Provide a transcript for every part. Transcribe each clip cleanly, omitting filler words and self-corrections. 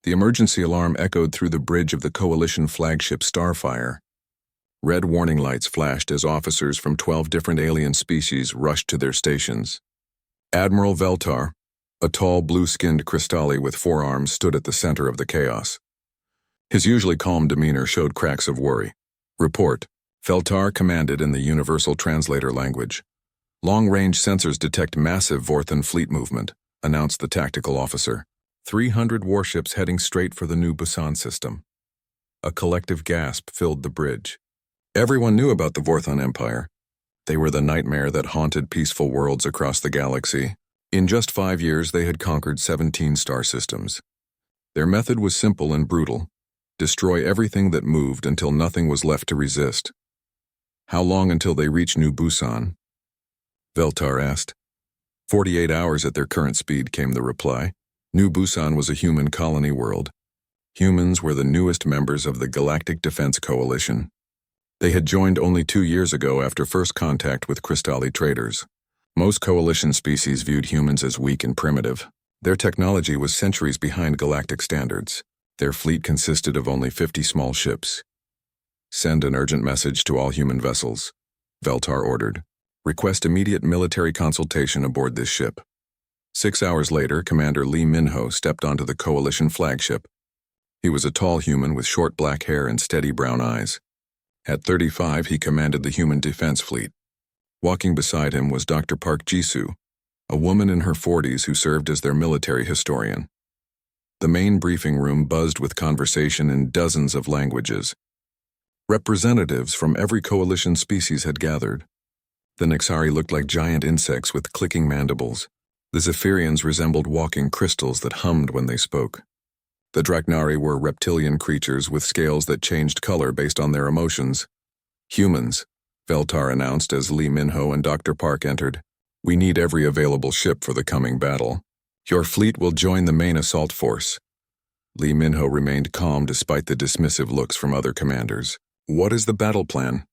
The emergency alarm echoed through the bridge of the Coalition flagship Starfire. Red warning lights flashed as officers from 12 different alien species rushed to their stations. Admiral Veltar, a tall, blue-skinned Crystalli with 4 arms, stood at the center of the chaos. His usually calm demeanor showed cracks of worry. "Report," Veltar commanded in the universal translator language. "Long-range sensors detect massive Vorthan fleet movement," announced the tactical officer. 300 warships heading straight for the new Busan system. A collective gasp filled the bridge. Everyone knew about the Vorthan Empire. They were the nightmare that haunted peaceful worlds across the galaxy. In just 5 years, they had conquered 17 star systems. Their method was simple and brutal: destroy everything that moved until nothing was left to resist. "How long until they reach New Busan?" Veltar asked. 48 hours at their current speed, came the reply. New Busan was a human colony world. Humans were the newest members of the Galactic Defense Coalition. They had joined only 2 years ago after first contact with Crystalli traders. Most Coalition species viewed humans as weak and primitive. Their technology was centuries behind galactic standards. Their fleet consisted of only 50 small ships. "Send an urgent message to all human vessels," Veltar ordered. "Request immediate military consultation aboard this ship." 6 hours later, Commander Lee Min-ho stepped onto the Coalition flagship. He was a tall human with short black hair and steady brown eyes. At 35, he commanded the human defense fleet. Walking beside him was Dr. Park Jisoo, a woman in her 40s who served as their military historian. The main briefing room buzzed with conversation in dozens of languages. Representatives from every Coalition species had gathered. The Nexari looked like giant insects with clicking mandibles. The Zephyrians resembled walking crystals that hummed when they spoke. The Draknari were reptilian creatures with scales that changed color based on their emotions. "Humans," Veltar announced as Lee Min-ho and Dr. Park entered. "We need every available ship for the coming battle. Your fleet will join the main assault force." Lee Min-ho remained calm despite the dismissive looks from other commanders. "What is the battle plan?"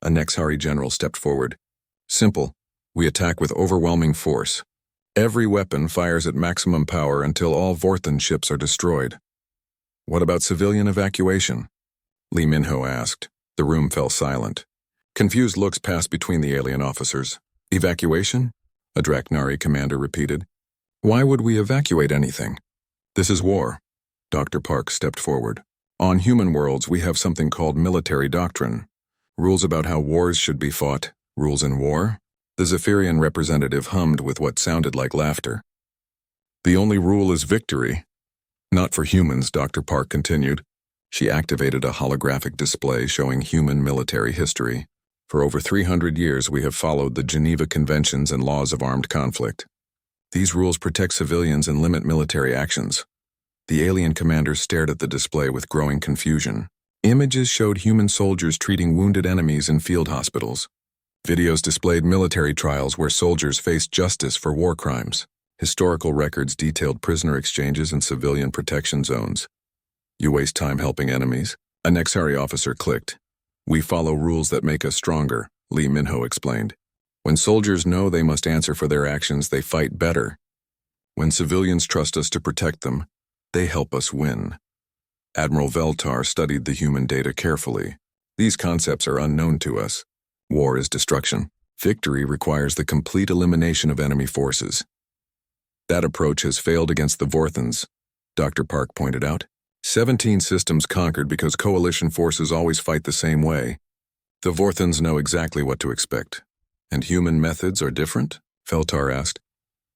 A Nexari general stepped forward. "Simple. We attack with overwhelming force. Every weapon fires at maximum power until all Vorthan ships are destroyed." "What about civilian evacuation?" Lee Min-ho asked. The room fell silent. Confused looks passed between the alien officers. "Evacuation?" a Draknari commander repeated. "Why would we evacuate anything? This is war." Dr. Park stepped forward. "On human worlds, we have something called military doctrine. Rules about how wars should be fought. Rules in war?" The Zephyrian representative hummed with what sounded like laughter. "The only rule is victory." "Not for humans," Dr. Park continued. She activated a holographic display showing human military history. "For over 300 years, we have followed the Geneva Conventions and laws of armed conflict. These rules protect civilians and limit military actions." The alien commander stared at the display with growing confusion. Images showed human soldiers treating wounded enemies in field hospitals. Videos displayed military trials where soldiers faced justice for war crimes. Historical records detailed prisoner exchanges and civilian protection zones. "You waste time helping enemies," a Nexari officer clicked. "We follow rules that make us stronger," Lee Min-ho explained. "When soldiers know they must answer for their actions, they fight better. When civilians trust us to protect them, they help us win." Admiral Veltar studied the human data carefully. "These concepts are unknown to us. War is destruction. Victory requires the complete elimination of enemy forces. That approach has failed against the Vorthans," Dr. Park pointed out. 17 systems conquered because Coalition forces always fight the same way. The Vorthans know exactly what to expect. "And human methods are different?" Veltar asked.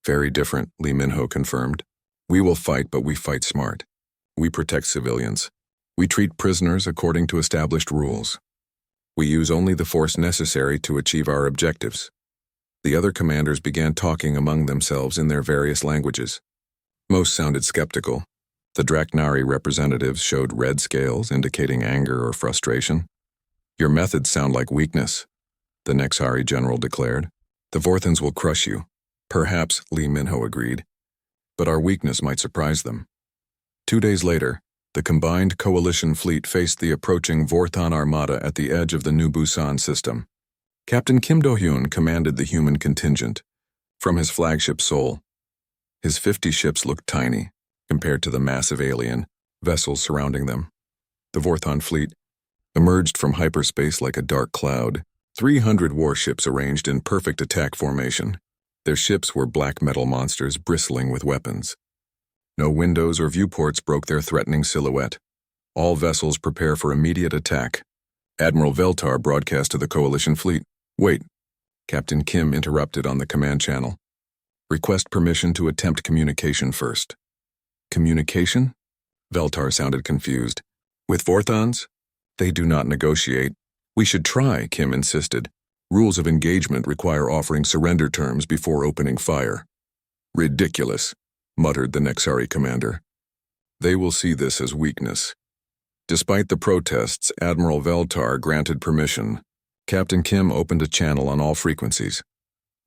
"Very different," Lee Min-ho confirmed. "We will fight, but we fight smart. We protect civilians. We treat prisoners according to established rules. We use only the force necessary to achieve our objectives." The other commanders began talking among themselves in their various languages. Most sounded skeptical. The Draknari representatives showed red scales indicating anger or frustration. "Your methods sound like weakness," the Nexari general declared. "The Vorthans will crush you." "Perhaps," Lee Min-ho agreed. "But our weakness might surprise them." 2 days later, the combined Coalition fleet faced the approaching Vorthan armada at the edge of the New Busan system. Captain Kim Do-hyun commanded the human contingent from his flagship Seoul. His 50 ships looked tiny compared to the massive alien, vessels surrounding them. The Vorthon fleet emerged from hyperspace like a dark cloud, 300 warships arranged in perfect attack formation. Their ships were black metal monsters bristling with weapons. No windows or viewports broke their threatening silhouette. All vessels prepare for immediate attack. Admiral Veltar broadcast to the Coalition fleet. Wait. Captain Kim interrupted on the command channel. Request permission to attempt communication first. Communication? Veltar sounded confused. With Vorthons? They do not negotiate. We should try, Kim insisted. Rules of engagement require offering surrender terms before opening fire. Ridiculous, muttered the Nexari commander. They will see this as weakness. Despite the protests, Admiral Veltar granted permission. Captain Kim opened a channel on all frequencies.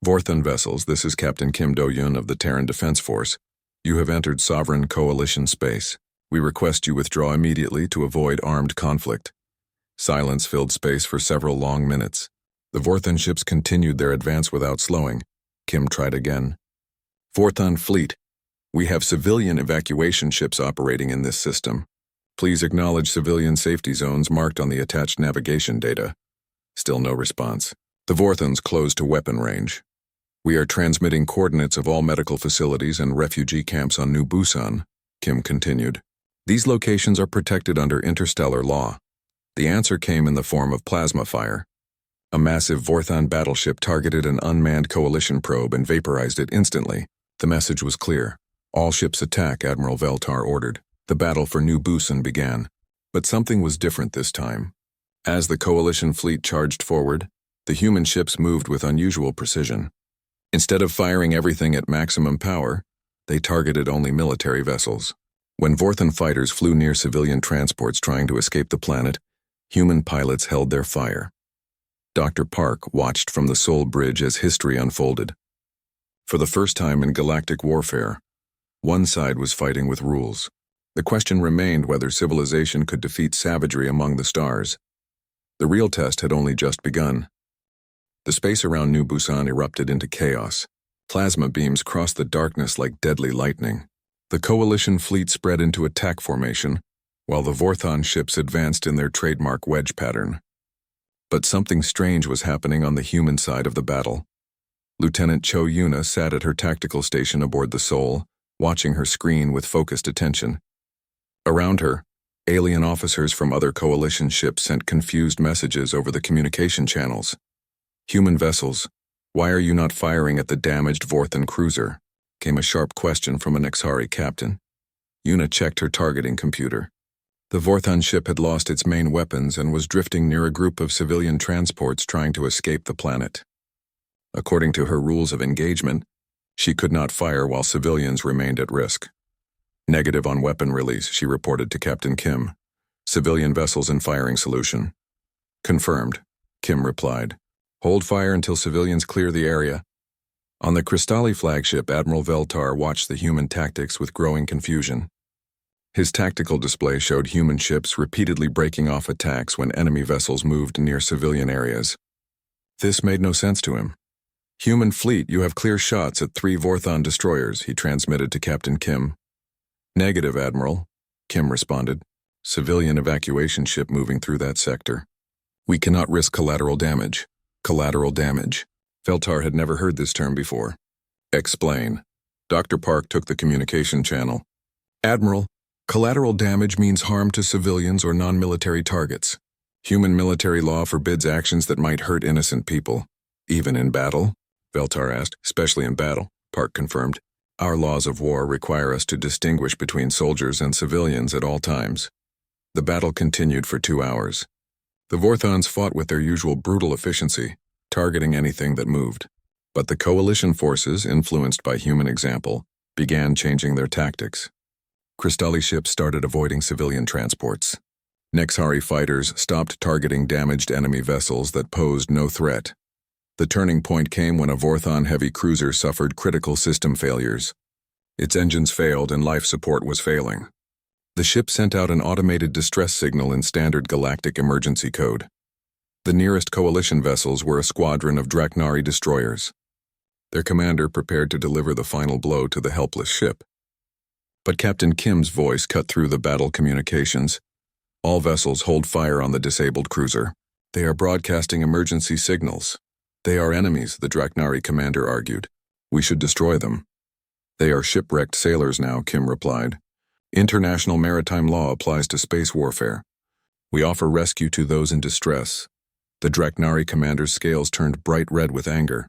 Vorthon vessels, this is Captain Kim Do-yun of the Terran Defense Force. You have entered Sovereign Coalition space. We request you withdraw immediately to avoid armed conflict. Silence filled space for several long minutes. The Vorthon ships continued their advance without slowing. Kim tried again. Vorthon fleet. We have civilian evacuation ships operating in this system. Please acknowledge civilian safety zones marked on the attached navigation data. Still no response. The Vorthons closed to weapon range. We are transmitting coordinates of all medical facilities and refugee camps on New Busan, Kim continued. These locations are protected under interstellar law. The answer came in the form of plasma fire. A massive Vorthon battleship targeted an unmanned coalition probe and vaporized it instantly. The message was clear. All ships attack, Admiral Veltar ordered. The battle for New Busan began. But something was different this time. As the coalition fleet charged forward, the human ships moved with unusual precision. Instead of firing everything at maximum power, they targeted only military vessels. When Vorthon fighters flew near civilian transports trying to escape the planet, human pilots held their fire. Dr. Park watched from the Seoul Bridge as history unfolded. For the first time in galactic warfare, one side was fighting with rules. The question remained whether civilization could defeat savagery among the stars. The real test had only just begun. The space around New Busan erupted into chaos. Plasma beams crossed the darkness like deadly lightning. The coalition fleet spread into attack formation, while the Vorthon ships advanced in their trademark wedge pattern. But something strange was happening on the human side of the battle. Lieutenant Cho Yuna sat at her tactical station aboard the Seoul, watching her screen with focused attention. Around her, alien officers from other coalition ships sent confused messages over the communication channels. Human vessels, why are you not firing at the damaged Vorthon cruiser? Came a sharp question from a Nexari captain. Yuna checked her targeting computer. The Vorthon ship had lost its main weapons and was drifting near a group of civilian transports trying to escape the planet. According to her rules of engagement, she could not fire while civilians remained at risk. Negative on weapon release, she reported to Captain Kim. Civilian vessels in firing solution. Confirmed, Kim replied. Hold fire until civilians clear the area. On the Cristalli flagship, Admiral Veltar watched the human tactics with growing confusion. His tactical display showed human ships repeatedly breaking off attacks when enemy vessels moved near civilian areas. This made no sense to him. Human fleet, you have clear shots at 3 Vorthon destroyers, he transmitted to Captain Kim. Negative, Admiral, Kim responded. Civilian evacuation ship moving through that sector. We cannot risk collateral damage. Collateral damage. Veltar had never heard this term before. Explain. Dr. Park took the communication channel. Admiral, collateral damage means harm to civilians or non-military targets. Human military law forbids actions that might hurt innocent people. Even in battle? Veltar asked. Especially in battle, Park confirmed. Our laws of war require us to distinguish between soldiers and civilians at all times. The battle continued for 2 hours. The Vorthons fought with their usual brutal efficiency, targeting anything that moved. But the coalition forces, influenced by human example, began changing their tactics. Cristalli ships started avoiding civilian transports. Nexari fighters stopped targeting damaged enemy vessels that posed no threat. The turning point came when a Vorthon heavy cruiser suffered critical system failures. Its engines failed and life support was failing. The ship sent out an automated distress signal in standard galactic emergency code. The nearest coalition vessels were a squadron of Draknari destroyers. Their commander prepared to deliver the final blow to the helpless ship. But Captain Kim's voice cut through the battle communications. All vessels hold fire on the disabled cruiser. They are broadcasting emergency signals. They are enemies, the Draknari commander argued. We should destroy them. They are shipwrecked sailors now, Kim replied. International maritime law applies to space warfare. We offer rescue to those in distress. The Draknari commander's scales turned bright red with anger.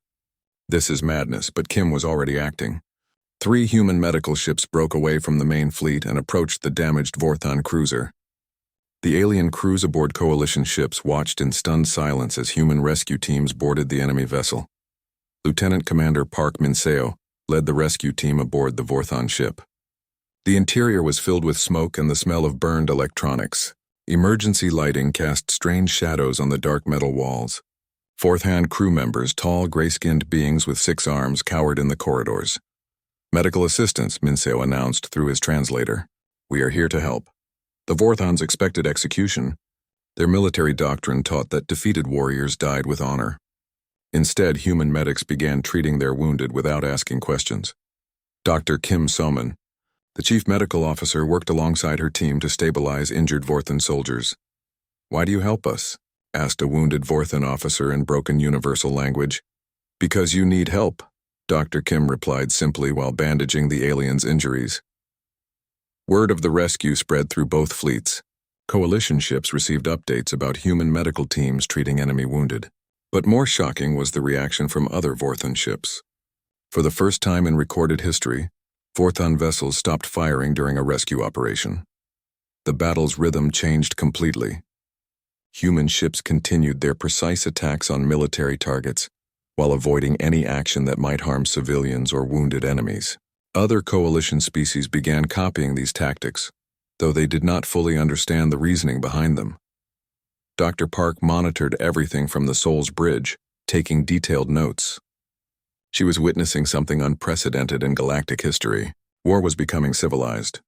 This is madness, but Kim was already acting. 3 human medical ships broke away from the main fleet and approached the damaged Vorthon cruiser. The alien crews aboard coalition ships watched in stunned silence as human rescue teams boarded the enemy vessel. Lieutenant Commander Park Minseo led the rescue team aboard the Vorthon ship. The interior was filled with smoke and the smell of burned electronics. Emergency lighting cast strange shadows on the dark metal walls. Fourth-hand crew members, tall, gray-skinned beings with 6 arms, cowered in the corridors. Medical assistance, Minseo announced through his translator. We are here to help. The Vorthons expected execution. Their military doctrine taught that defeated warriors died with honor. Instead, human medics began treating their wounded without asking questions. Dr. Kim Soman, the chief medical officer, worked alongside her team to stabilize injured Vorthon soldiers. Why do you help us? Asked a wounded Vorthon officer in broken universal language. Because you need help, Dr. Kim replied simply while bandaging the alien's injuries. Word of the rescue spread through both fleets. Coalition ships received updates about human medical teams treating enemy wounded. But more shocking was the reaction from other Vorthon ships. For the first time in recorded history, Vorthon vessels stopped firing during a rescue operation. The battle's rhythm changed completely. Human ships continued their precise attacks on military targets, while avoiding any action that might harm civilians or wounded enemies. Other coalition species began copying these tactics, though they did not fully understand the reasoning behind them. Dr. Park monitored everything from the Soul's Bridge, taking detailed notes. She was witnessing something unprecedented in galactic history. War was becoming civilized.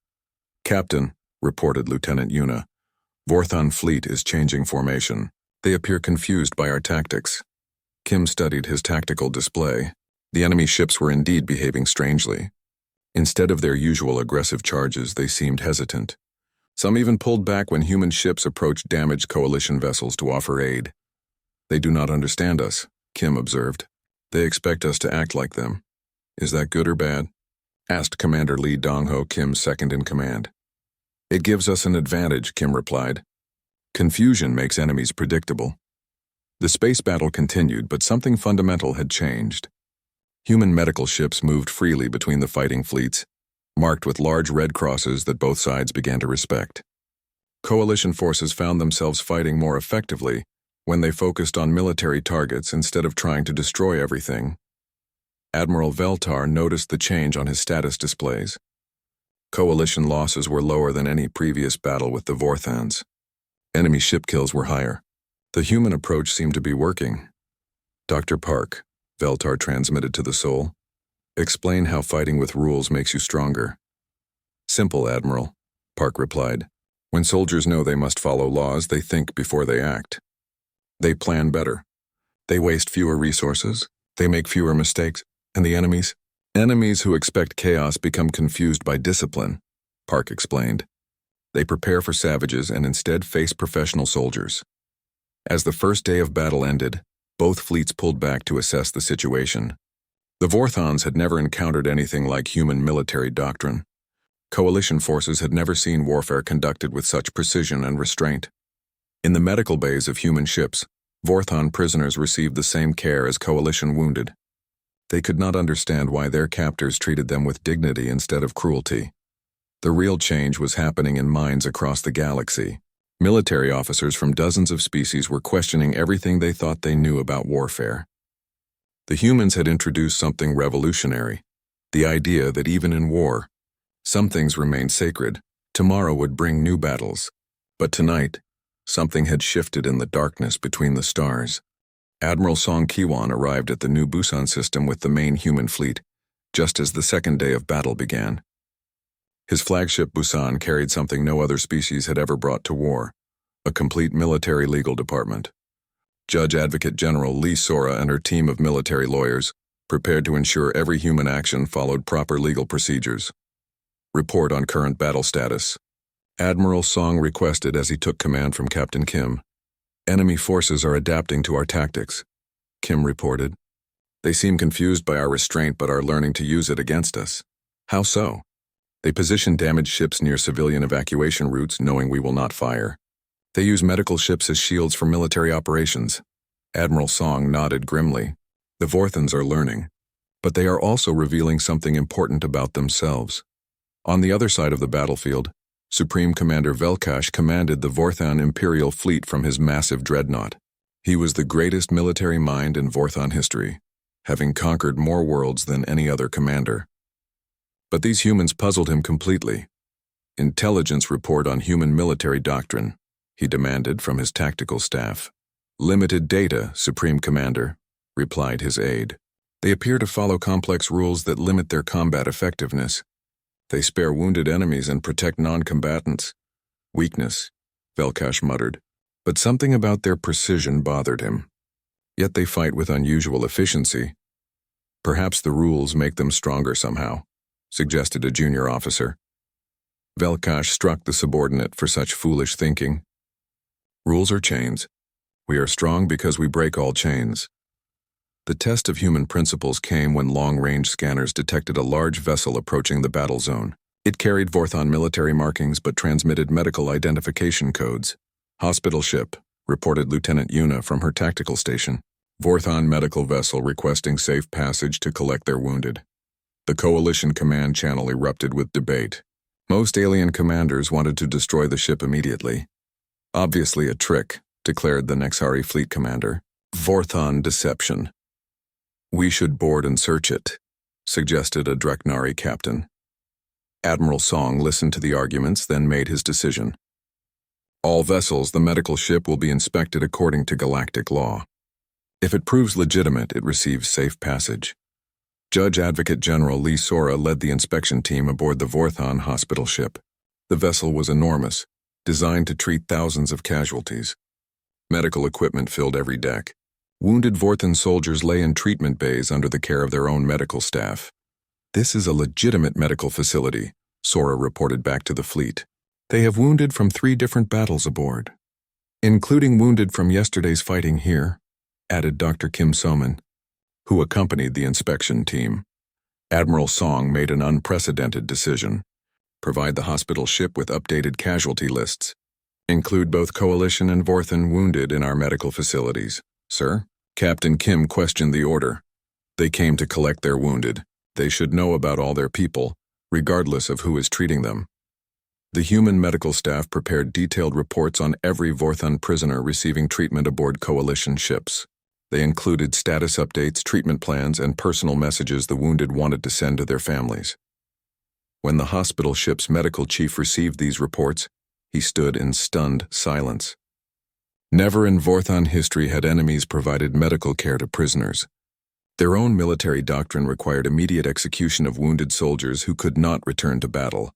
Captain, reported Lieutenant Yuna, Vorthon fleet is changing formation. They appear confused by our tactics. Kim studied his tactical display. The enemy ships were indeed behaving strangely. Instead of their usual aggressive charges, they seemed hesitant. Some even pulled back when human ships approached damaged coalition vessels to offer aid. They do not understand us, Kim observed. They expect us to act like them. Is that good or bad? Asked Commander Lee Dongho, Kim's second-in-command. It gives us an advantage, Kim replied. Confusion makes enemies predictable. The space battle continued, but something fundamental had changed. Human medical ships moved freely between the fighting fleets, marked with large red crosses that both sides began to respect. Coalition forces found themselves fighting more effectively when they focused on military targets instead of trying to destroy everything. Admiral Veltar noticed the change on his status displays. Coalition losses were lower than any previous battle with the Vorthons. Enemy ship kills were higher. The human approach seemed to be working. Dr. Park, Veltar transmitted to the Soul, explain how fighting with rules makes you stronger. Simple, Admiral, Park replied. When soldiers know they must follow laws, they think before they act. They plan better. They waste fewer resources. They make fewer mistakes. And the enemies? Enemies who expect chaos become confused by discipline, Park explained. They prepare for savages and instead face professional soldiers. As the first day of battle ended, both fleets pulled back to assess the situation. The Vorthons had never encountered anything like human military doctrine. Coalition forces had never seen warfare conducted with such precision and restraint. In the medical bays of human ships, Vorthon prisoners received the same care as coalition wounded. They could not understand why their captors treated them with dignity instead of cruelty. The real change was happening in minds across the galaxy. Military officers from dozens of species were questioning everything they thought they knew about warfare. The humans had introduced something revolutionary, the idea that even in war, some things remained sacred. Tomorrow would bring new battles. But tonight, something had shifted in the darkness between the stars. Admiral Song Kiwan arrived at the new Busan system with the main human fleet, just as the second day of battle began. His flagship Busan carried something no other species had ever brought to war, a complete military legal department. Judge Advocate General Lee Sora and her team of military lawyers prepared to ensure every human action followed proper legal procedures. Report on current battle status. Admiral Song requested as he took command from Captain Kim. Enemy forces are adapting to our tactics, Kim reported. They seem confused by our restraint but are learning to use it against us. How so? They position damaged ships near civilian evacuation routes knowing we will not fire. They use medical ships as shields for military operations. Admiral Song nodded grimly. The Vorthans are learning, but they are also revealing something important about themselves. On the other side of the battlefield, Supreme Commander Velkash commanded the Vorthan Imperial Fleet from his massive dreadnought. He was the greatest military mind in Vorthan history, having conquered more worlds than any other commander. But these humans puzzled him completely. Intelligence report on human military doctrine, he demanded from his tactical staff. Limited data, Supreme Commander, replied his aide. They appear to follow complex rules that limit their combat effectiveness. They spare wounded enemies and protect non-combatants. Weakness, Velkash muttered, but something about their precision bothered him. Yet they fight with unusual efficiency. Perhaps the rules make them stronger somehow, suggested a junior officer. Velkash struck the subordinate for such foolish thinking. Rules are chains. We are strong because we break all chains. The test of human principles came when long-range scanners detected a large vessel approaching the battle zone. It carried Vorthon military markings but transmitted medical identification codes. Hospital ship, reported Lieutenant Yuna from her tactical station. Vorthon medical vessel requesting safe passage to collect their wounded. The Coalition command channel erupted with debate. Most alien commanders wanted to destroy the ship immediately. Obviously a trick, declared the Nexari fleet commander. Vorthon deception. We should board and search it, suggested a Dreknari captain. Admiral Song listened to the arguments, then made his decision. All vessels, the medical ship will be inspected according to galactic law. If it proves legitimate, it receives safe passage. Judge Advocate General Lee Sora led the inspection team aboard the Vorthon hospital ship. The vessel was enormous, designed to treat thousands of casualties. Medical equipment filled every deck. Wounded Vorthan soldiers lay in treatment bays under the care of their own medical staff. This is a legitimate medical facility, Sora reported back to the fleet. They have wounded from 3 different battles aboard, including wounded from yesterday's fighting here, added Dr. Kim Soman, who accompanied the inspection team. Admiral Song made an unprecedented decision. Provide the hospital ship with updated casualty lists. Include both Coalition and Vorthan wounded in our medical facilities. Sir? Captain Kim questioned the order. They came to collect their wounded. They should know about all their people, regardless of who is treating them. The human medical staff prepared detailed reports on every Vorthon prisoner receiving treatment aboard Coalition ships. They included status updates, treatment plans, and personal messages the wounded wanted to send to their families. When the hospital ship's medical chief received these reports, he stood in stunned silence. Never in Vorthon history had enemies provided medical care to prisoners. Their own military doctrine required immediate execution of wounded soldiers who could not return to battle.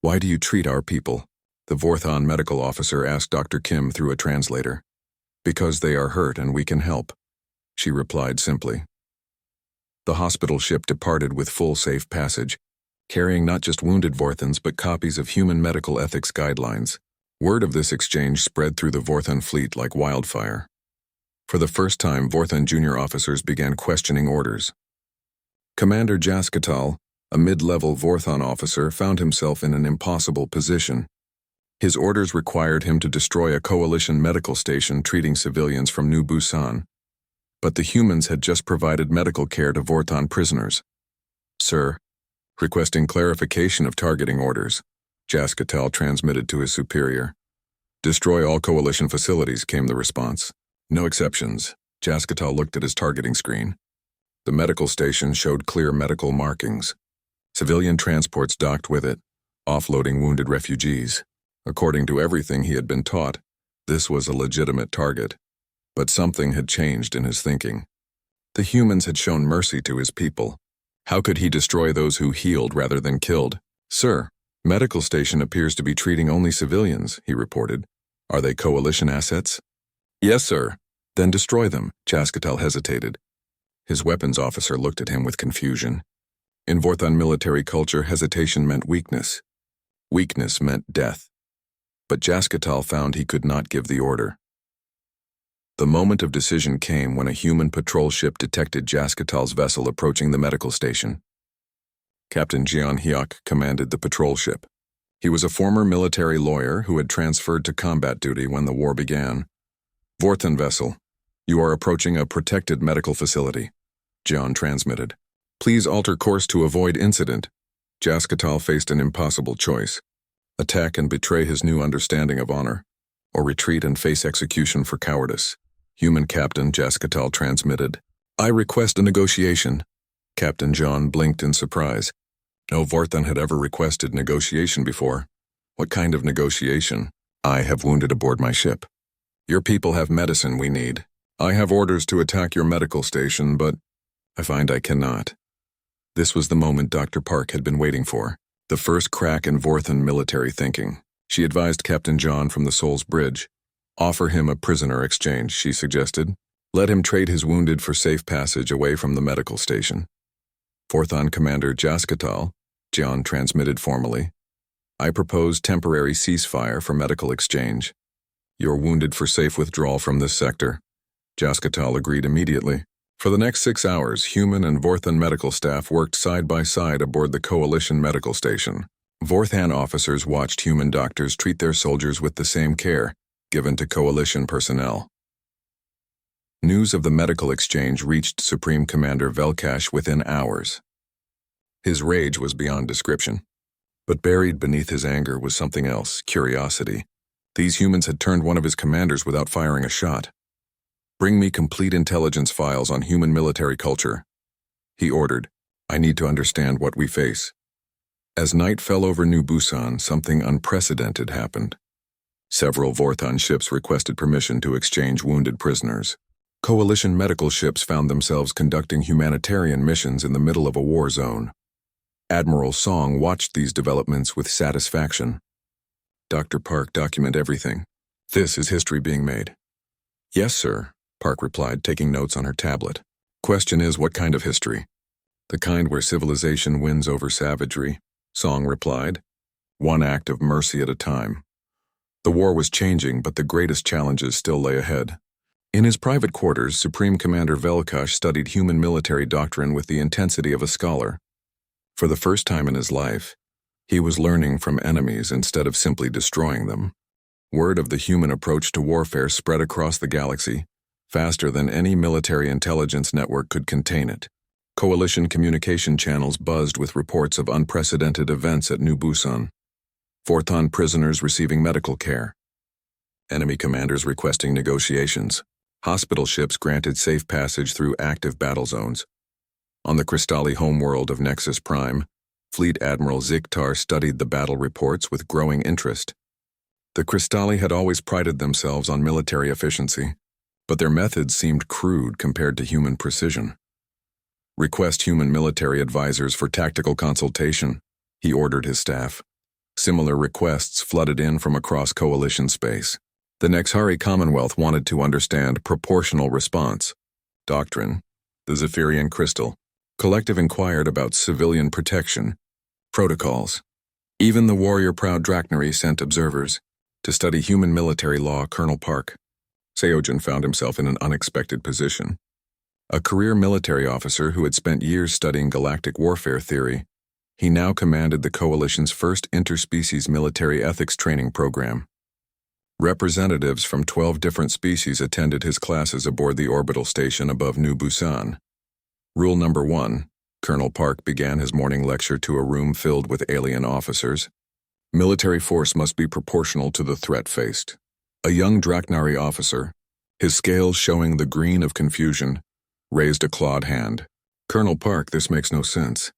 Why do you treat our people? The Vorthon medical officer asked Dr. Kim through a translator. Because they are hurt and we can help, she replied simply. The hospital ship departed with full safe passage, carrying not just wounded Vorthans but copies of human medical ethics guidelines. Word of this exchange spread through the Vorthon fleet like wildfire. For the first time, Vorthon junior officers began questioning orders. Commander Jaskatal, a mid-level Vorthon officer, found himself in an impossible position. His orders required him to destroy a Coalition medical station treating civilians from New Busan. But the humans had just provided medical care to Vorthon prisoners. Sir, requesting clarification of targeting orders, Jaskatal transmitted to his superior. Destroy all Coalition facilities, came the response. No exceptions. Jaskatal looked at his targeting screen. The medical station showed clear medical markings. Civilian transports docked with it, offloading wounded refugees. According to everything he had been taught, this was a legitimate target. But something had changed in his thinking. The humans had shown mercy to his people. How could he destroy those who healed rather than killed? Sir, medical station appears to be treating only civilians, he reported. Are they Coalition assets? Yes, sir. Then destroy them, Jaskatal hesitated. His weapons officer looked at him with confusion. In Vorthon military culture, hesitation meant weakness. Weakness meant death. But Jaskatal found he could not give the order. The moment of decision came when a human patrol ship detected Jaskatal's vessel approaching the medical station. Captain Jeon Hyuk commanded the patrol ship. He was a former military lawyer who had transferred to combat duty when the war began. Vorthon vessel, you are approaching a protected medical facility, Jeon transmitted. Please alter course to avoid incident. Jaskatal faced an impossible choice. Attack and betray his new understanding of honor, or retreat and face execution for cowardice. Human Captain Jaskatal transmitted. I request a negotiation. Captain John blinked in surprise. No Vorthon had ever requested negotiation before. What kind of negotiation? I have wounded aboard my ship. Your people have medicine we need. I have orders to attack your medical station, but I find I cannot. This was the moment Dr. Park had been waiting for. The first crack in Vorthon military thinking. She advised Captain John from the Soul's Bridge. Offer him a prisoner exchange, she suggested. Let him trade his wounded for safe passage away from the medical station. Vorthon Commander Jaskatal, John transmitted formally. I propose temporary ceasefire for medical exchange. You're wounded for safe withdrawal from this sector. Jaskatal agreed immediately. For the next 6 hours, human and Vorthon medical staff worked side by side aboard the Coalition medical station. Vorthon officers watched human doctors treat their soldiers with the same care given to Coalition personnel. News of the medical exchange reached Supreme Commander Velkash within hours. His rage was beyond description. But buried beneath his anger was something else, curiosity. These humans had turned one of his commanders without firing a shot. Bring me complete intelligence files on human military culture. He ordered. I need to understand what we face. As night fell over New Busan, something unprecedented happened. Several Vorthon ships requested permission to exchange wounded prisoners. Coalition medical ships found themselves conducting humanitarian missions in the middle of a war zone. Admiral Song watched these developments with satisfaction. Dr. Park, document everything. This is history being made. Yes, sir, Park replied, taking notes on her tablet. Question is, what kind of history? The kind where civilization wins over savagery, Song replied. One act of mercy at a time. The war was changing, but the greatest challenges still lay ahead. In his private quarters, Supreme Commander Velkash studied human military doctrine with the intensity of a scholar. For the first time in his life, he was learning from enemies instead of simply destroying them. Word of the human approach to warfare spread across the galaxy, faster than any military intelligence network could contain it. Coalition communication channels buzzed with reports of unprecedented events at New Busan. Vorthon prisoners receiving medical care. Enemy commanders requesting negotiations. Hospital ships granted safe passage through active battle zones. On the Crystalli homeworld of Nexus Prime, Fleet Admiral Ziktar studied the battle reports with growing interest. The Crystalli had always prided themselves on military efficiency, but their methods seemed crude compared to human precision. Request human military advisors for tactical consultation, he ordered his staff. Similar requests flooded in from across Coalition space. The Nexhari Commonwealth wanted to understand proportional response. Doctrine, the Zephyrian Crystal. Collective inquired about civilian protection. Protocols. Even the warrior-proud Draknari sent observers. To study human military law, Colonel Park. Seojin found himself in an unexpected position. A career military officer who had spent years studying galactic warfare theory, he now commanded the Coalition's first interspecies military ethics training program. Representatives from 12 different species attended his classes aboard the orbital station above New Busan. Rule number 1, Colonel Park began his morning lecture to a room filled with alien officers. Military force must be proportional to the threat faced. A young Draknari officer, his scales showing the green of confusion, raised a clawed hand. Colonel Park, this makes no sense.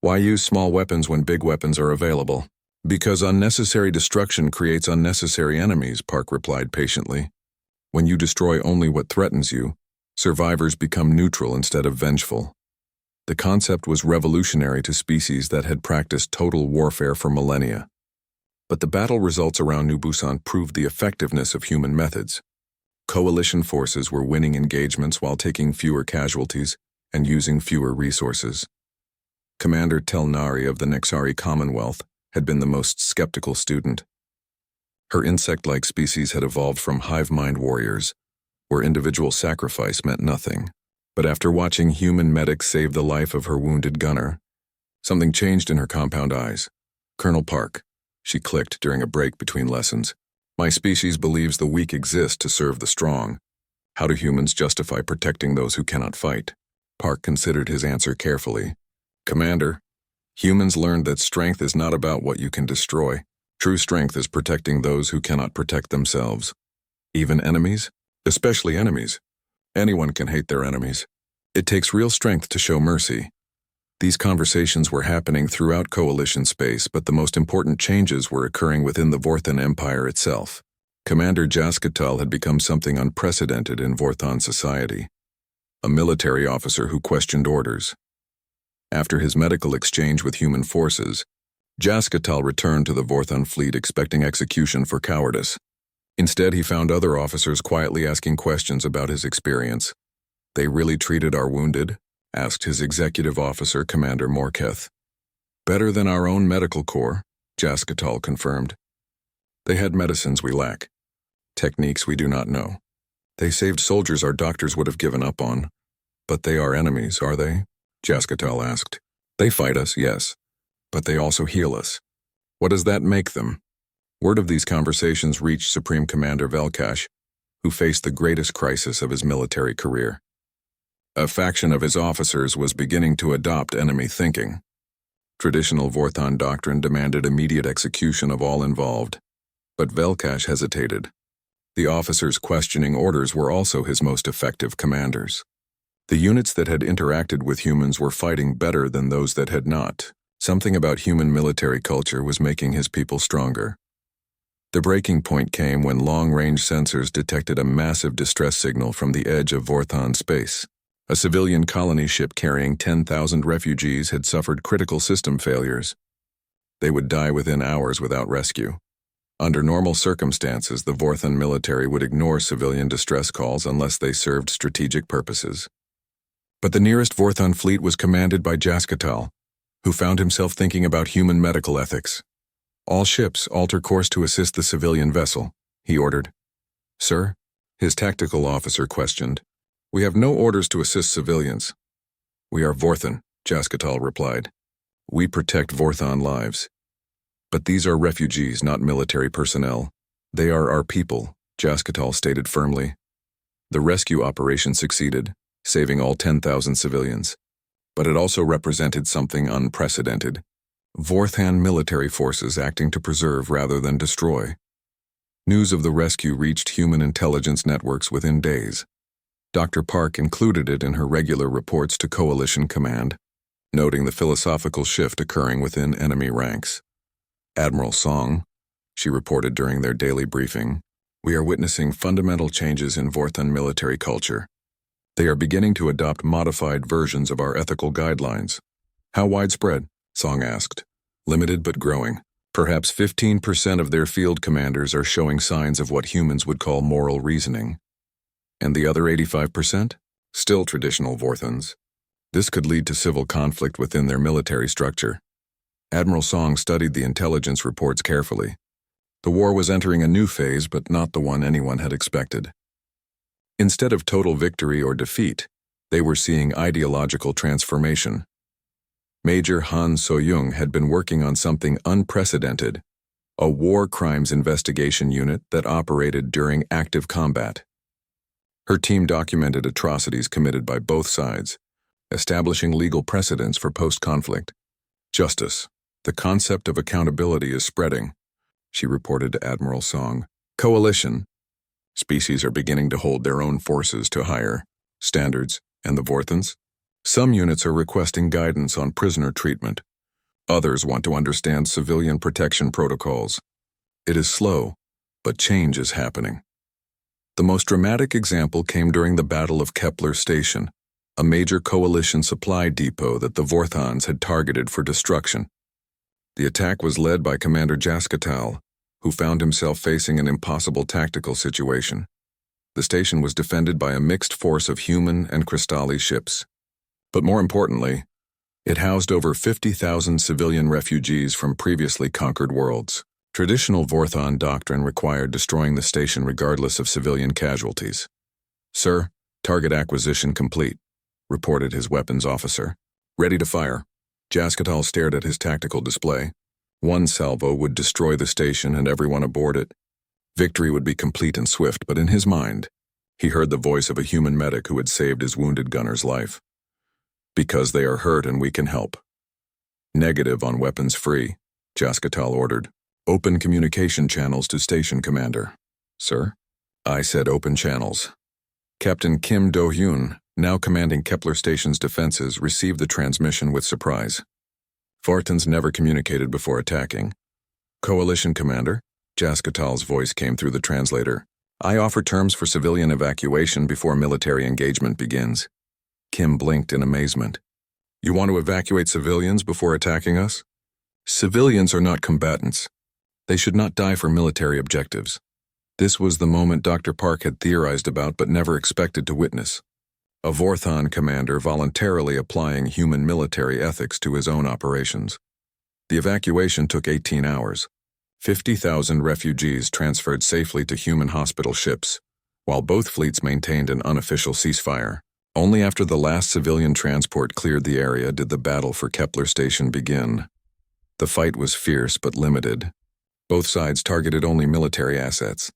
Why use small weapons when big weapons are available? Because unnecessary destruction creates unnecessary enemies, Park replied patiently. When you destroy only what threatens you, survivors become neutral instead of vengeful. The concept was revolutionary to species that had practiced total warfare for millennia. But the battle results around New Busan proved the effectiveness of human methods. Coalition forces were winning engagements while taking fewer casualties and using fewer resources. Commander Telnari of the Nexari Commonwealth had been the most skeptical student. Her insect-like species had evolved from hive mind warriors, where individual sacrifice meant nothing. But after watching human medics save the life of her wounded gunner, something changed in her compound eyes. "Colonel Park," she clicked during a break between lessons. "My species believes the weak exist to serve the strong. How do humans justify protecting those who cannot fight?" Park considered his answer carefully. "Commander, humans learned that strength is not about what you can destroy. True strength is protecting those who cannot protect themselves. Even enemies? Especially enemies. Anyone can hate their enemies. It takes real strength to show mercy." These conversations were happening throughout Coalition space, but the most important changes were occurring within the Vorthan Empire itself. Commander Jaskatal had become something unprecedented in Vorthan society. A military officer who questioned orders. After his medical exchange with human forces, Jaskatal returned to the Vorthan fleet expecting execution for cowardice. Instead, he found other officers quietly asking questions about his experience. "They really treated our wounded?" asked his executive officer, Commander Morketh. "Better than our own medical corps," Jaskatal confirmed. "They had medicines we lack, techniques we do not know. They saved soldiers our doctors would have given up on. But they are enemies, are they?" Jaskatal asked. "They fight us, yes, but they also heal us. What does that make them?" Word of these conversations reached Supreme Commander Velkash, who faced the greatest crisis of his military career. A faction of his officers was beginning to adopt enemy thinking. Traditional Vorthan doctrine demanded immediate execution of all involved, but Velkash hesitated. The officers questioning orders were also his most effective commanders. The units that had interacted with humans were fighting better than those that had not. Something about human military culture was making his people stronger. The breaking point came when long-range sensors detected a massive distress signal from the edge of Vorthan space. A civilian colony ship carrying 10,000 refugees had suffered critical system failures. They would die within hours without rescue. Under normal circumstances, the Vorthan military would ignore civilian distress calls unless they served strategic purposes. But the nearest Vorthan fleet was commanded by Jaskatal, who found himself thinking about human medical ethics. "All ships alter course to assist the civilian vessel," he ordered. "Sir?" his tactical officer questioned. "We have no orders to assist civilians." "We are Vorthan," Jaskatal replied. "We protect Vorthan lives. But these are refugees, not military personnel. They are our people," Jaskatal stated firmly. The rescue operation succeeded, saving all 10,000 civilians. But it also represented something unprecedented. Vorthan military forces acting to preserve rather than destroy. News of the rescue reached human intelligence networks within days. Dr. Park included it in her regular reports to Coalition Command, noting the philosophical shift occurring within enemy ranks. "Admiral Song," she reported during their daily briefing, "we are witnessing fundamental changes in Vorthan military culture. They are beginning to adopt modified versions of our ethical guidelines." "How widespread?" Song asked. "Limited but growing. Perhaps 15% of their field commanders are showing signs of what humans would call moral reasoning. And the other 85%? Still traditional Vorthans. This could lead to civil conflict within their military structure." Admiral Song studied the intelligence reports carefully. The war was entering a new phase, but not the one anyone had expected. Instead of total victory or defeat, they were seeing ideological transformation. Major Han So-young had been working on something unprecedented, a war crimes investigation unit that operated during active combat. Her team documented atrocities committed by both sides, establishing legal precedents for post-conflict. "Justice. The concept of accountability is spreading," she reported to Admiral Song. "Coalition. Species are beginning to hold their own forces to higher standards, and the Vorthans? Some units are requesting guidance on prisoner treatment. Others want to understand civilian protection protocols. It is slow, but change is happening." The most dramatic example came during the Battle of Kepler Station, a major coalition supply depot that the Vorthans had targeted for destruction. The attack was led by Commander Jaskatal, who found himself facing an impossible tactical situation. The station was defended by a mixed force of human and Crystali ships. But more importantly, It housed over 50,000 civilian refugees from previously conquered worlds. Traditional Vorthon doctrine required destroying the station regardless of civilian casualties. "Sir, target acquisition complete," reported his weapons officer. "Ready to fire." Jaskatal stared at his tactical display. One salvo would destroy the station and everyone aboard it. Victory would be complete and swift, but in his mind, he heard the voice of a human medic who had saved his wounded gunner's life. "Because they are hurt and we can help." "Negative on weapons free," Jaskatal ordered. "Open communication channels to station commander." "Sir?" "I said open channels." Captain Kim Do-hyun, now commanding Kepler Station's defenses, received the transmission with surprise. Vartans never communicated before attacking. "Coalition commander?" Jaskatal's voice came through the translator. "I offer terms for civilian evacuation before military engagement begins." Kim blinked in amazement. "You want to evacuate civilians before attacking us?" "Civilians are not combatants. They should not die for military objectives." This was the moment Dr. Park had theorized about but never expected to witness. A Vorthon commander voluntarily applying human military ethics to his own operations. The evacuation took 18 hours. 50,000 refugees transferred safely to human hospital ships, while both fleets maintained an unofficial ceasefire. Only after the last civilian transport cleared the area did the battle for Kepler Station begin. The fight was fierce but limited. Both sides targeted only military assets.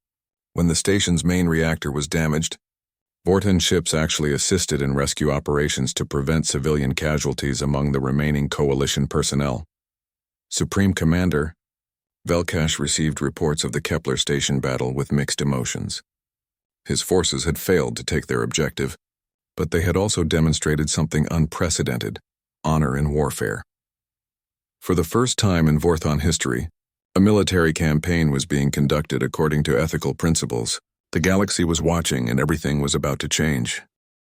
When the station's main reactor was damaged, Vorton ships actually assisted in rescue operations to prevent civilian casualties among the remaining coalition personnel. Supreme Commander Velkash received reports of the Kepler Station battle with mixed emotions. His forces had failed to take their objective, but they had also demonstrated something unprecedented: honor in warfare. For the first time in Vorthon history, a military campaign was being conducted according to ethical principles. The galaxy was watching and everything was about to change.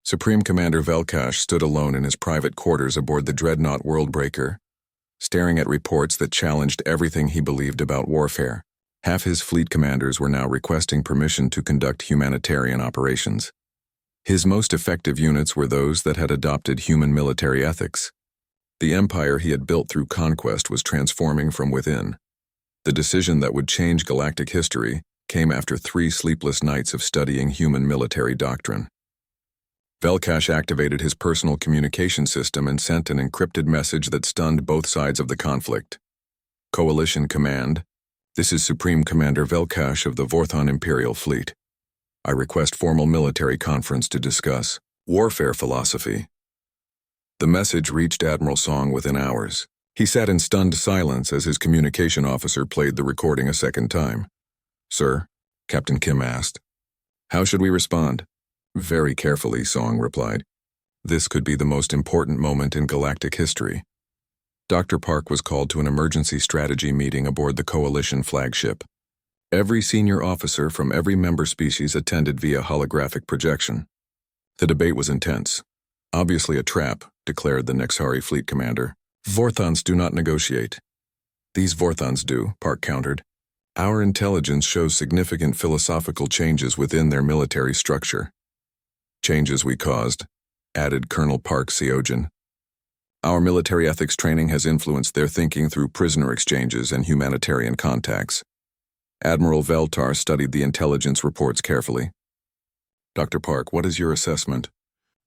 Supreme Commander Velkash stood alone in his private quarters aboard the dreadnought Worldbreaker, staring at reports that challenged everything he believed about warfare. Half his fleet commanders were now requesting permission to conduct humanitarian operations. His most effective units were those that had adopted human military ethics. The empire he had built through conquest was transforming from within. The decision that would change galactic history came after 3 sleepless nights of studying human military doctrine. Velkash activated his personal communication system and sent an encrypted message that stunned both sides of the conflict. "Coalition Command, this is Supreme Commander Velkash of the Vorthon Imperial Fleet. I request formal military conference to discuss warfare philosophy." The message reached Admiral Song within hours. He sat in stunned silence as his communication officer played the recording a second time. "Sir?" Captain Kim asked. "How should we respond?" "Very carefully," Song replied. "This could be the most important moment in galactic history." Dr. Park was called to an emergency strategy meeting aboard the Coalition flagship. Every senior officer from every member species attended via holographic projection. The debate was intense. "Obviously a trap," declared the Nexari fleet commander. "Vorthons do not negotiate." "These Vorthons do," Park countered. "Our intelligence shows significant philosophical changes within their military structure." "Changes we caused," added Colonel Park Seojin. "Our military ethics training has influenced their thinking through prisoner exchanges and humanitarian contacts." Admiral Veltar studied the intelligence reports carefully. "Dr. Park, what is your assessment?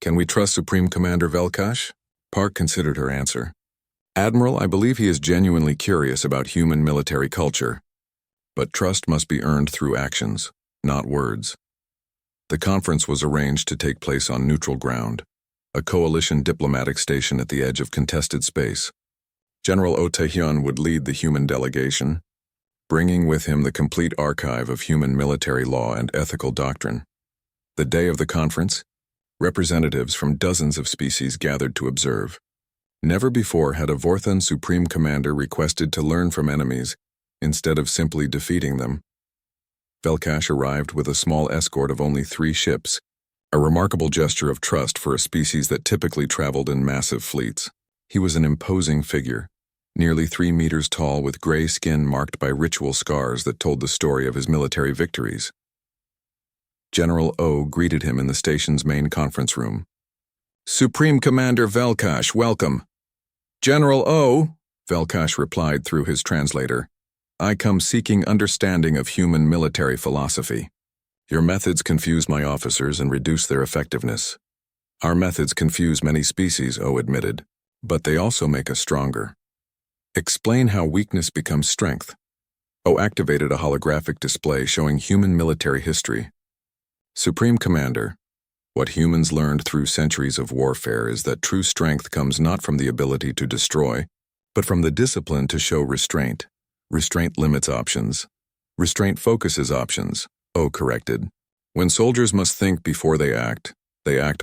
Can we trust Supreme Commander Velkash?" Park considered her answer. "Admiral, I believe he is genuinely curious about human military culture. But trust must be earned through actions, not words." The conference was arranged to take place on neutral ground, a coalition diplomatic station at the edge of contested space. General Oh Tae-hyun would lead the human delegation, bringing with him the complete archive of human military law and ethical doctrine. The day of the conference, representatives from dozens of species gathered to observe. Never before had a Vorthon Supreme Commander requested to learn from enemies instead of simply defeating them. Velkash arrived with a small escort of only 3 ships, a remarkable gesture of trust for a species that typically traveled in massive fleets. He was an imposing figure, nearly 3 meters tall with gray skin marked by ritual scars that told the story of his military victories. General O greeted him in the station's main conference room. "Supreme Commander Velkash, welcome." General O, Velkash replied through his translator, I come seeking understanding of human military philosophy. Your methods confuse my officers and reduce their effectiveness. Our methods confuse many species, O admitted, but they also make us stronger. Explain how weakness becomes strength. O activated a holographic display showing human military history. Supreme Commander, what humans learned through centuries of warfare is that true strength comes not from the ability to destroy, but from the discipline to show restraint. Restraint limits options. Restraint focuses options, O corrected. When soldiers must think before they act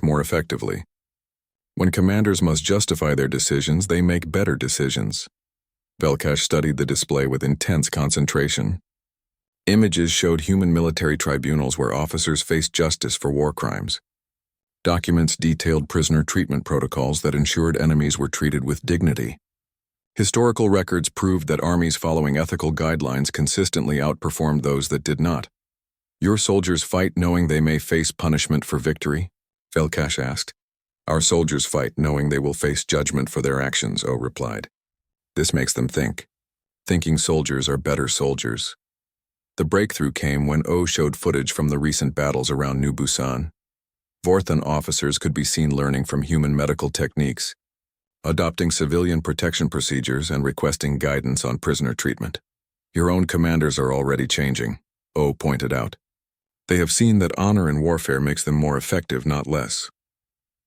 more effectively. When commanders must justify their decisions, they make better decisions. Velkash studied the display with intense concentration. Images showed human military tribunals where officers faced justice for war crimes. Documents detailed prisoner treatment protocols that ensured enemies were treated with dignity. Historical records proved that armies following ethical guidelines consistently outperformed those that did not. Your soldiers fight knowing they may face punishment for victory? Velkash asked. Our soldiers fight knowing they will face judgment for their actions, O replied. This makes them think. Thinking soldiers are better soldiers. The breakthrough came when O showed footage from the recent battles around New Busan. Vorthan officers could be seen learning from human medical techniques, adopting civilian protection procedures and requesting guidance on prisoner treatment. Your own commanders are already changing, O pointed out. They have seen that honor in warfare makes them more effective, not less.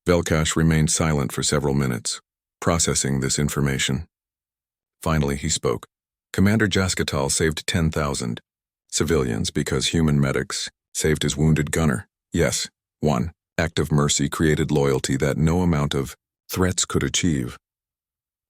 Velkash remained silent for several minutes, processing this information. Finally, he spoke. Commander Jaskatal saved 10,000 civilians because human medics saved his wounded gunner. Yes, one act of mercy created loyalty that no amount of threats could achieve.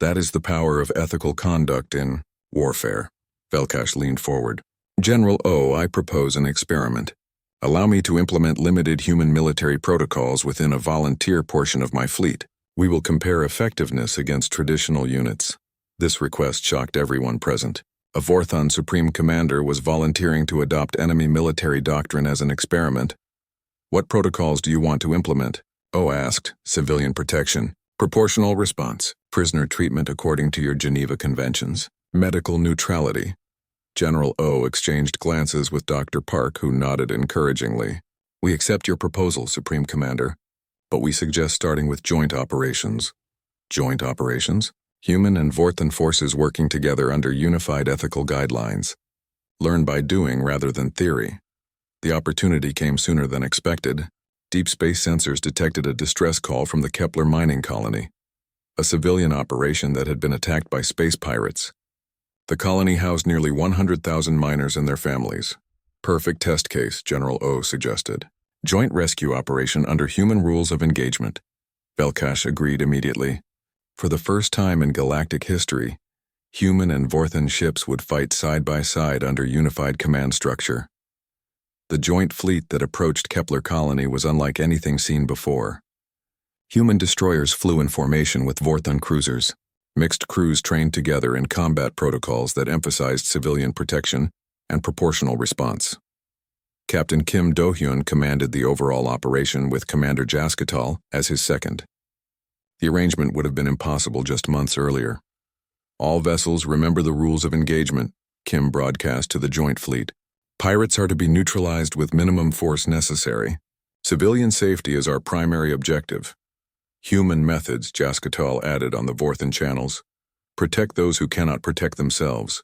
That is the power of ethical conduct in warfare. Velkash leaned forward. General O, I propose an experiment. Allow me to implement limited human military protocols within a volunteer portion of my fleet. We will compare effectiveness against traditional units. This request shocked everyone present. A Vorthan Supreme Commander was volunteering to adopt enemy military doctrine as an experiment. What protocols do you want to implement? O asked. Civilian protection. Proportional response. Prisoner treatment according to your Geneva Conventions. Medical neutrality. General O exchanged glances with Dr. Park, who nodded encouragingly. We accept your proposal, Supreme Commander, but we suggest starting with joint operations. Joint operations? Human and Vorthan forces working together under unified ethical guidelines. Learn by doing rather than theory. The opportunity came sooner than expected. Deep space sensors detected a distress call from the Kepler mining colony, a civilian operation that had been attacked by space pirates. The colony housed nearly 100,000 miners and their families. Perfect test case, General O suggested. Joint rescue operation under human rules of engagement. Velkash agreed immediately. For the first time in galactic history, human and Vorthan ships would fight side by side under unified command structure. The joint fleet that approached Kepler colony was unlike anything seen before. Human destroyers flew in formation with Vorthan cruisers. Mixed crews trained together in combat protocols that emphasized civilian protection and proportional response. Captain Kim Do-hyun commanded the overall operation with Commander Jaskatal as his second. The arrangement would have been impossible just months earlier. All vessels remember the rules of engagement, Kim broadcast to the joint fleet. Pirates are to be neutralized with minimum force necessary. Civilian safety is our primary objective. Human methods, Jaskatal added on the Vorthan channels. Protect those who cannot protect themselves.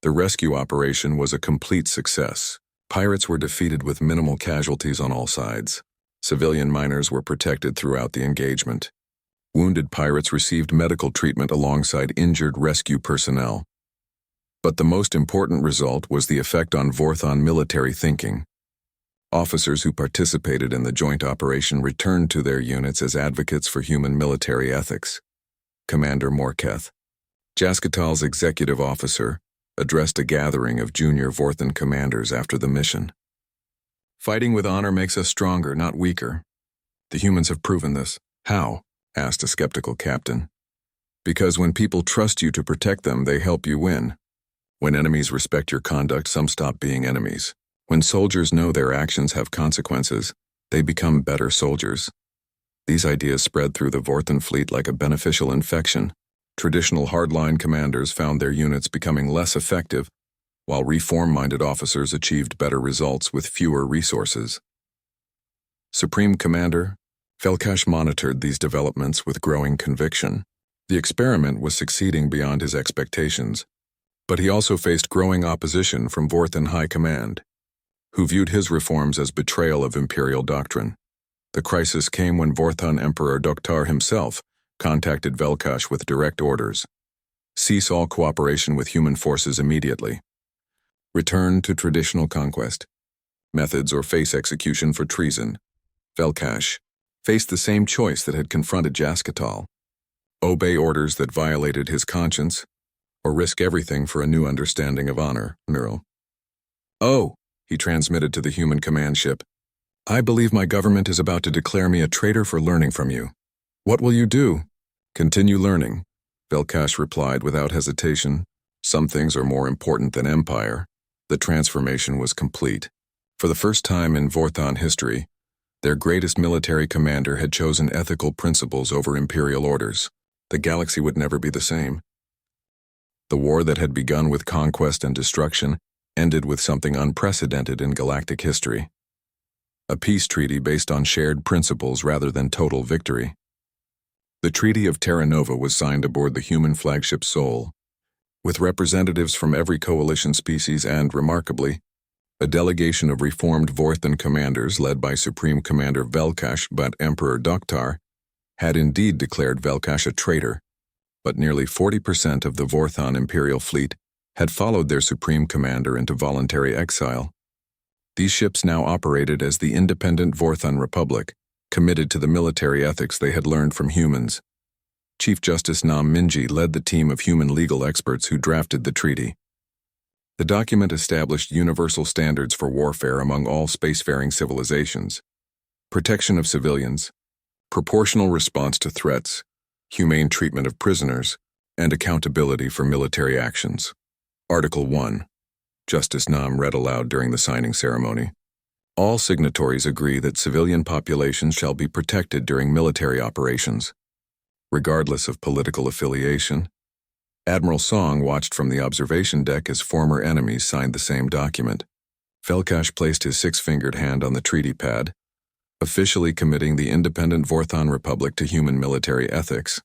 The rescue operation was a complete success. Pirates were defeated with minimal casualties on all sides. Civilian miners were protected throughout the engagement. Wounded pirates received medical treatment alongside injured rescue personnel. But the most important result was the effect on Vorthan military thinking. Officers who participated in the joint operation returned to their units as advocates for human military ethics. Commander Morketh, Jaskatal's executive officer, addressed a gathering of junior Vorthan commanders after the mission. Fighting with honor makes us stronger, not weaker. The humans have proven this. How? Asked a skeptical captain. Because when people trust you to protect them, they help you win. When enemies respect your conduct, some stop being enemies. When soldiers know their actions have consequences, they become better soldiers. These ideas spread through the Vorthan fleet like a beneficial infection. Traditional hardline commanders found their units becoming less effective, while reform-minded officers achieved better results with fewer resources. Supreme Commander Velkash monitored these developments with growing conviction. The experiment was succeeding beyond his expectations, but he also faced growing opposition from Vorthan High Command, who viewed his reforms as betrayal of imperial doctrine. The crisis came when Vorthan Emperor Doktar himself contacted Velkash with direct orders. Cease all cooperation with human forces immediately. Return to traditional conquest. Methods or face execution for treason. Velkash faced the same choice that had confronted Jaskatal. Obey orders that violated his conscience, or risk everything for a new understanding of honor, Neural. "Oh," he transmitted to the human command ship, "I believe my government is about to declare me a traitor for learning from you. What will you do?" "Continue learning," Velkash replied without hesitation. "Some things are more important than empire." The transformation was complete. For the first time in Vorthan history, their greatest military commander had chosen ethical principles over imperial orders. The galaxy would never be the same. The war that had begun with conquest and destruction ended with something unprecedented in galactic history. A peace treaty based on shared principles rather than total victory. The Treaty of Terra Nova was signed aboard the human flagship Sol, with representatives from every coalition species and, remarkably, a delegation of reformed Vorthan commanders led by Supreme Commander Velkash but Emperor Doktar had indeed declared Velkash a traitor, but nearly 40% of the Vorthan Imperial fleet had followed their Supreme Commander into voluntary exile. These ships now operated as the independent Vorthan Republic, committed to the military ethics they had learned from humans. Chief Justice Nam Minji led the team of human legal experts who drafted the treaty. The document established universal standards for warfare among all spacefaring civilizations: protection of civilians, proportional response to threats, humane treatment of prisoners, and accountability for military actions. Article 1. Justice Nam read aloud during the signing ceremony. All signatories agree that civilian populations shall be protected during military operations, regardless of political affiliation. Admiral Song watched from the observation deck as former enemies signed the same document. Velkash placed his six-fingered hand on the treaty pad, officially committing the independent Vorthan Republic to human military ethics.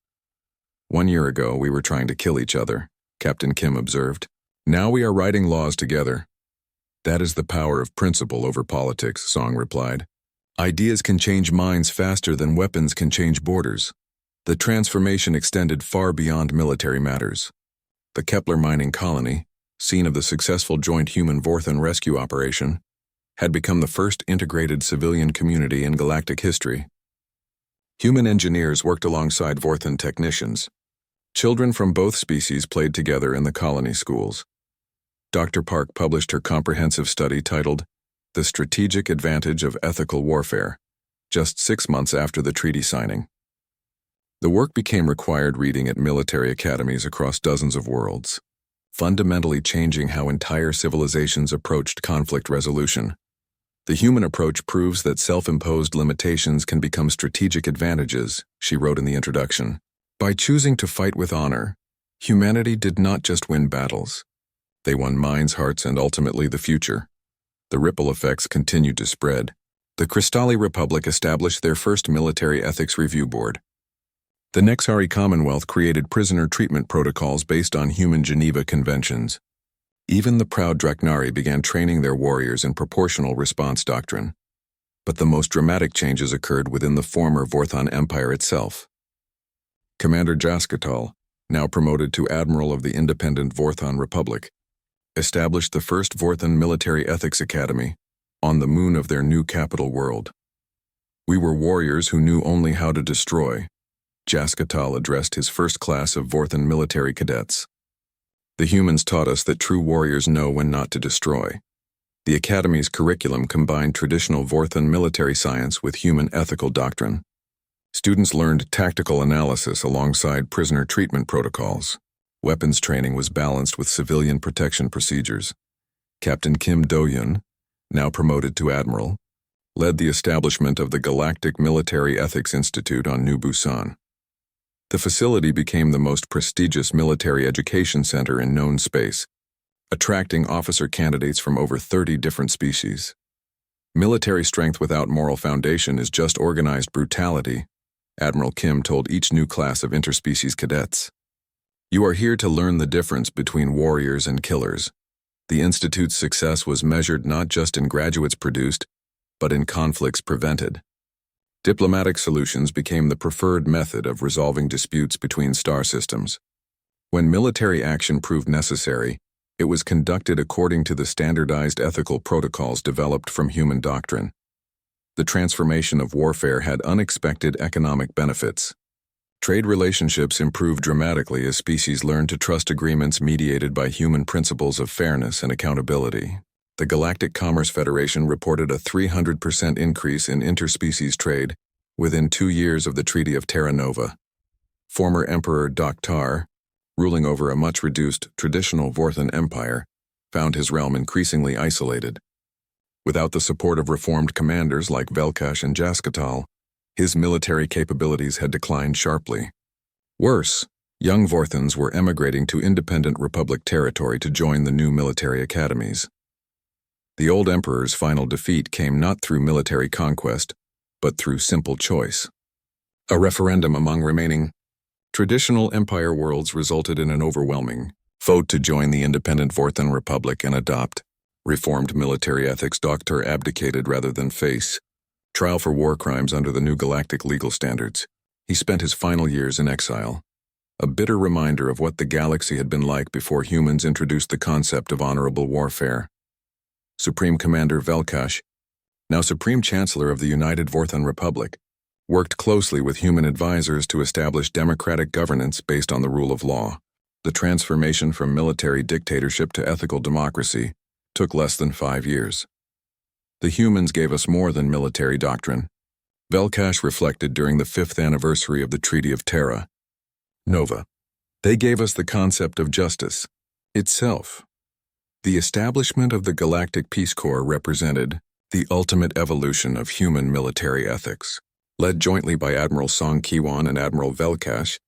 "1 year ago, we were trying to kill each other," Captain Kim observed. "Now we are writing laws together." "That is the power of principle over politics," Song replied. "Ideas can change minds faster than weapons can change borders." The transformation extended far beyond military matters. The Kepler mining colony, scene of the successful joint human-Vorthan rescue operation, had become the first integrated civilian community in galactic history. Human engineers worked alongside Vorthan technicians. Children from both species played together in the colony schools. Dr. Park published her comprehensive study titled The Strategic Advantage of Ethical Warfare, just 6 months after the treaty signing. The work became required reading at military academies across dozens of worlds, fundamentally changing how entire civilizations approached conflict resolution. The human approach proves that self-imposed limitations can become strategic advantages, she wrote in the introduction. By choosing to fight with honor, humanity did not just win battles. They won minds, hearts, and ultimately the future. The ripple effects continued to spread. The Crystalli Republic established their first military ethics review board. The Nexari Commonwealth created prisoner treatment protocols based on human Geneva Conventions. Even the proud Draknari began training their warriors in proportional response doctrine. But the most dramatic changes occurred within the former Vorthan Empire itself. Commander Jaskatal, now promoted to Admiral of the independent Vorthan Republic, established the first Vorthan Military Ethics Academy on the moon of their new capital world. "We were warriors who knew only how to destroy," Jaskatal addressed his first class of Vorthan military cadets. "The humans taught us that true warriors know when not to destroy." The Academy's curriculum combined traditional Vorthan military science with human ethical doctrine. Students learned tactical analysis alongside prisoner treatment protocols. Weapons training was balanced with civilian protection procedures. Captain Kim Do-yun, now promoted to Admiral, led the establishment of the Galactic Military Ethics Institute on New Busan. The facility became the most prestigious military education center in known space, attracting officer candidates from over 30 different species. Military strength without moral foundation is just organized brutality, Admiral Kim told each new class of interspecies cadets. You are here to learn the difference between warriors and killers. The Institute's success was measured not just in graduates produced, but in conflicts prevented. Diplomatic solutions became the preferred method of resolving disputes between star systems. When military action proved necessary, it was conducted according to the standardized ethical protocols developed from human doctrine. The transformation of warfare had unexpected economic benefits. Trade relationships improved dramatically as species learned to trust agreements mediated by human principles of fairness and accountability. The Galactic Commerce Federation reported a 300% increase in interspecies trade within 2 years of the Treaty of Terra Nova. Former Emperor Doktar, ruling over a much-reduced traditional Vorthan empire, found his realm increasingly isolated. Without the support of reformed commanders like Velkash and Jaskatal, his military capabilities had declined sharply. Worse, young Vorthans were emigrating to independent Republic territory to join the new military academies. The old emperor's final defeat came not through military conquest, but through simple choice. A referendum among remaining traditional empire worlds resulted in an overwhelming vote to join the independent Vorthan Republic and adopt reformed military ethics. Doktar abdicated rather than face trial for war crimes under the new galactic legal standards. He spent his final years in exile, a bitter reminder of what the galaxy had been like before humans introduced the concept of honorable warfare. Supreme Commander Velkash, now Supreme Chancellor of the United Vorthan Republic, worked closely with human advisors to establish democratic governance based on the rule of law. The transformation from military dictatorship to ethical democracy took less than 5 years. The humans gave us more than military doctrine, Velkash reflected during the 5th anniversary of the Treaty of Terra Nova. They gave us the concept of justice itself. The establishment of the Galactic Peace Corps represented the ultimate evolution of human military ethics. Led jointly by Admiral Song Kiwan and Admiral Velkash,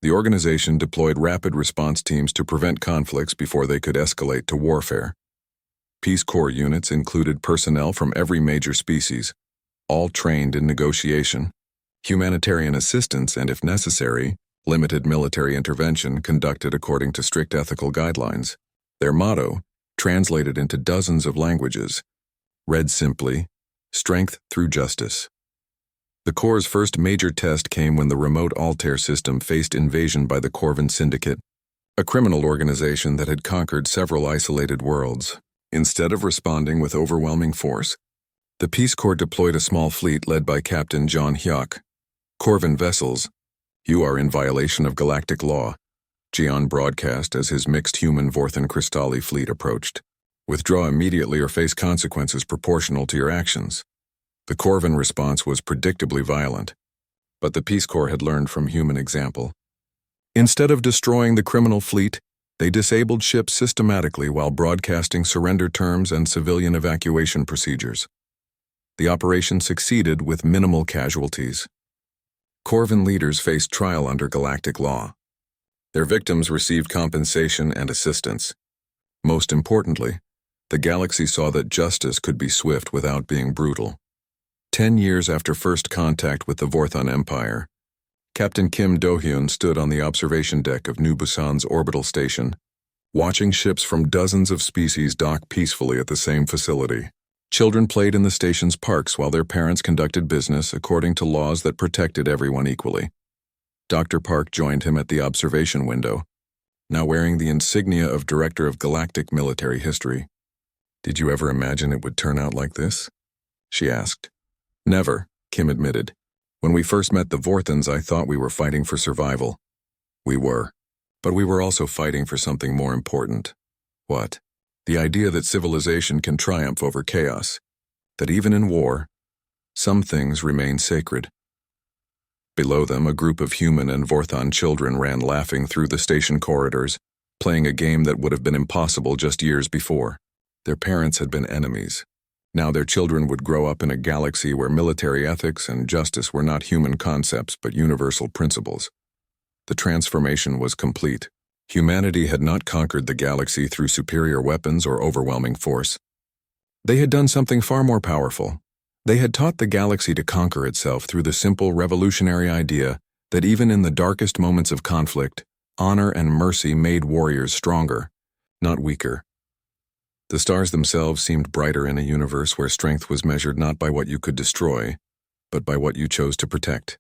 the organization deployed rapid response teams to prevent conflicts before they could escalate to warfare. Peace Corps units included personnel from every major species, all trained in negotiation, humanitarian assistance, and, if necessary, limited military intervention conducted according to strict ethical guidelines. Their motto, translated into dozens of languages, read simply, "Strength through justice." The Corps' first major test came when the remote Altair system faced invasion by the Corvin Syndicate, a criminal organization that had conquered several isolated worlds. Instead of responding with overwhelming force, the Peace Corps deployed a small fleet led by Captain John Hyuk. "Corvin vessels, you are in violation of galactic law," Jian broadcast as his mixed human Vorthan Crystalli fleet approached. "Withdraw immediately or face consequences proportional to your actions." The Corvin response was predictably violent, but the Peace Corps had learned from human example. Instead of destroying the criminal fleet, they disabled ships systematically while broadcasting surrender terms and civilian evacuation procedures. The operation succeeded with minimal casualties. Corvin leaders faced trial under galactic law. Their victims received compensation and assistance. Most importantly, the galaxy saw that justice could be swift without being brutal. 10 years after first contact with the Vorthan Empire, Captain Kim Do-hyun stood on the observation deck of New Busan's orbital station, watching ships from dozens of species dock peacefully at the same facility. Children played in the station's parks while their parents conducted business according to laws that protected everyone equally. Dr. Park joined him at the observation window, now wearing the insignia of Director of Galactic Military History. "Did you ever imagine it would turn out like this?" she asked. "Never," Kim admitted. "When we first met the Vorthans, I thought we were fighting for survival." "We were. But we were also fighting for something more important." "What?" "The idea that civilization can triumph over chaos. That even in war, some things remain sacred." Below them, a group of human and Vorthan children ran laughing through the station corridors, playing a game that would have been impossible just years before. Their parents had been enemies. Now their children would grow up in a galaxy where military ethics and justice were not human concepts but universal principles. The transformation was complete. Humanity had not conquered the galaxy through superior weapons or overwhelming force. They had done something far more powerful. They had taught the galaxy to conquer itself through the simple revolutionary idea that even in the darkest moments of conflict, honor and mercy made warriors stronger, not weaker. The stars themselves seemed brighter in a universe where strength was measured not by what you could destroy, but by what you chose to protect.